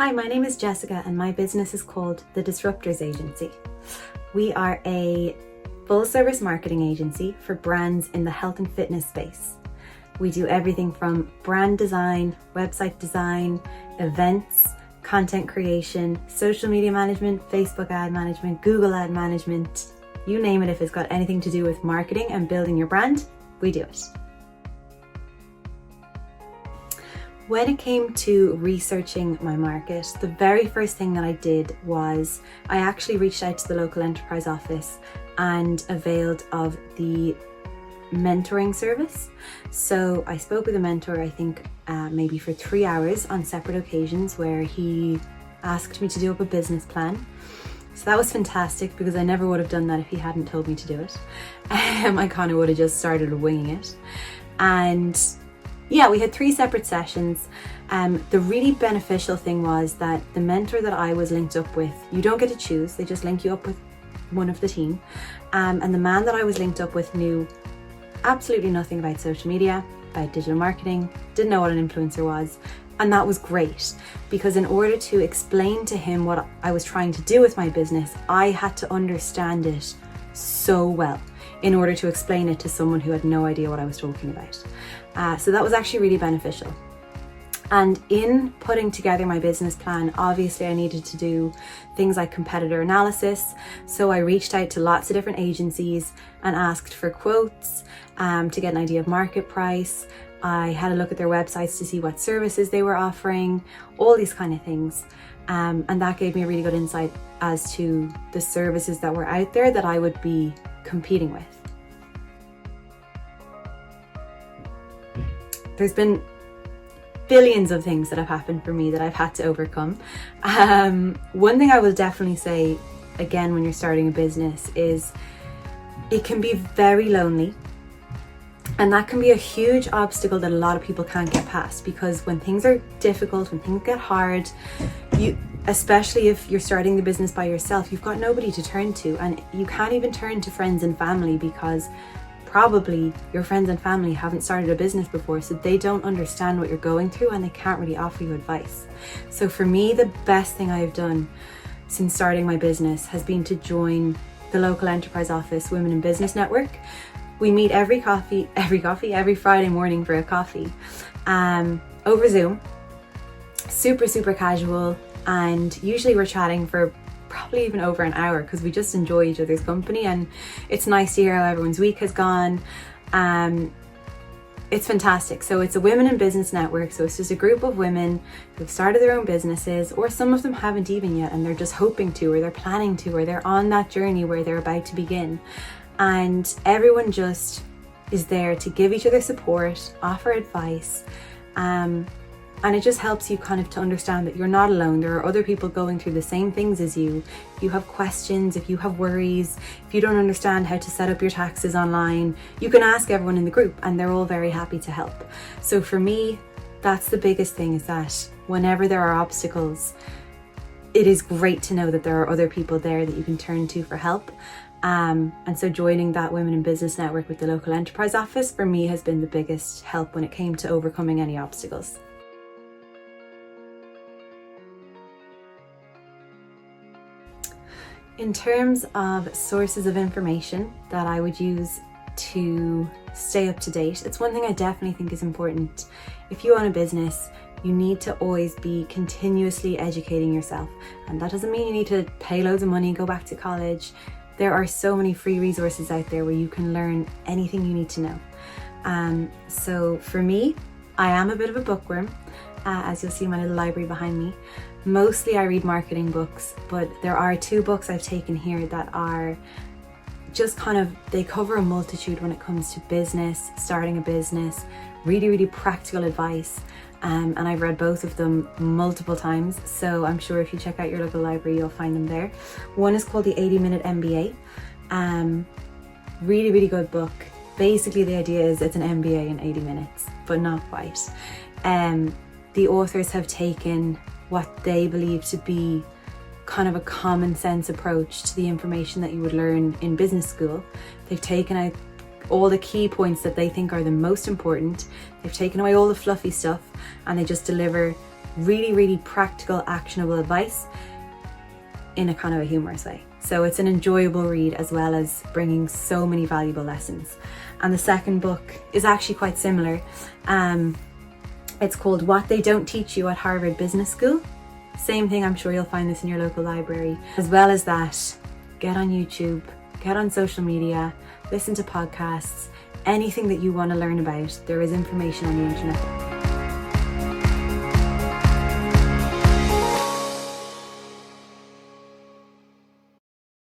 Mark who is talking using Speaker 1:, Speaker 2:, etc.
Speaker 1: Hi, my name is Jessica and my business is called the Disruptors Agency. We are a full-service marketing agency for brands in the health and fitness space. We do everything from brand design, website design, events, content creation, social media management, Facebook ad management, Google ad management, you name it. If it's got anything to do with marketing and building your brand, we do it. When it came to researching my market, the very first thing that I did was I actually reached out to the local enterprise office and availed of the mentoring service. So I spoke with a mentor, I think maybe for 3 hours on separate occasions, where he asked me to do up a business plan. So that was fantastic because I never would have done that if he hadn't told me to do it. I kind of would have just started winging it. And yeah, we had 3 separate sessions. The really beneficial thing was that the mentor that I was linked up with, you don't get to choose, they just link you up with one of the team. And the man that I was linked up with knew absolutely nothing about social media, about digital marketing, didn't know what an influencer was. And that was great because in order to explain to him what I was trying to do with my business, I had to understand it so well in order to explain it to someone who had no idea what I was talking about. So that was actually really beneficial. And in putting together my business plan, obviously I needed to do things like competitor analysis. So I reached out to lots of different agencies and asked for quotes to get an idea of market price. I had a look at their websites to see what services they were offering, all these kind of things. And that gave me a really good insight as to the services that were out there that I would be competing with. There's been billions of things that have happened for me that I've had to overcome. One thing I will definitely say, again, when you're starting a business is it can be very lonely. And that can be a huge obstacle that a lot of people can't get past, because when things are difficult, when things get hard, especially if you're starting the business by yourself, you've got nobody to turn to, and you can't even turn to friends and family because probably your friends and family haven't started a business before, so they don't understand what you're going through and they can't really offer you advice. So for me, the best thing I've done since starting my business has been to join the local enterprise office Women in Business Network. We meet every Friday morning for a coffee over Zoom. Super casual, and usually we're chatting for probably even over an hour because we just enjoy each other's company, and it's nice to hear how everyone's week has gone. It's fantastic. So it's a Women in Business Network, so it's just a group of women who've started their own businesses, or some of them haven't even yet and they're just hoping to, or they're planning to, or they're on that journey where they're about to begin. And everyone just is there to give each other support, offer advice, and it just helps you kind of to understand that you're not alone. There are other people going through the same things as you. If you have questions, if you have worries, if you don't understand how to set up your taxes online, you can ask everyone in the group and they're all very happy to help. So for me, that's the biggest thing, is that whenever there are obstacles, it is great to know that there are other people there that you can turn to for help. And so joining that Women in Business Network with the local enterprise office for me has been the biggest help when it came to overcoming any obstacles. In terms of sources of information that I would use to stay up to date, it's one thing I definitely think is important. If you own a business, you need to always be continuously educating yourself. And that doesn't mean you need to pay loads of money, go back to college. There are so many free resources out there where you can learn anything you need to know. So for me, I am a bit of a bookworm, as you'll see in my little library behind me. Mostly I read marketing books, but there are 2 books I've taken here that are just they cover a multitude when it comes to business, starting a business, really practical advice. And I've read both of them multiple times, so I'm sure if you check out your local library, you'll find them there. One is called the 80-Minute MBA. Really good book. Basically the idea is it's an MBA in 80 minutes, but not quite. The authors have taken what they believe to be kind of a common sense approach to the information that you would learn in business school. They've taken out all the key points that they think are the most important. They've taken away all the fluffy stuff and they just deliver really, really practical, actionable advice in a kind of a humorous way. So it's an enjoyable read as well as bringing so many valuable lessons. And the second book is actually quite similar. It's called What They Don't Teach You at Harvard Business School. Same thing, I'm sure you'll find this in your local library. As well as that, get on YouTube, get on social media, listen to podcasts, anything that you want to learn about, there is information on the internet.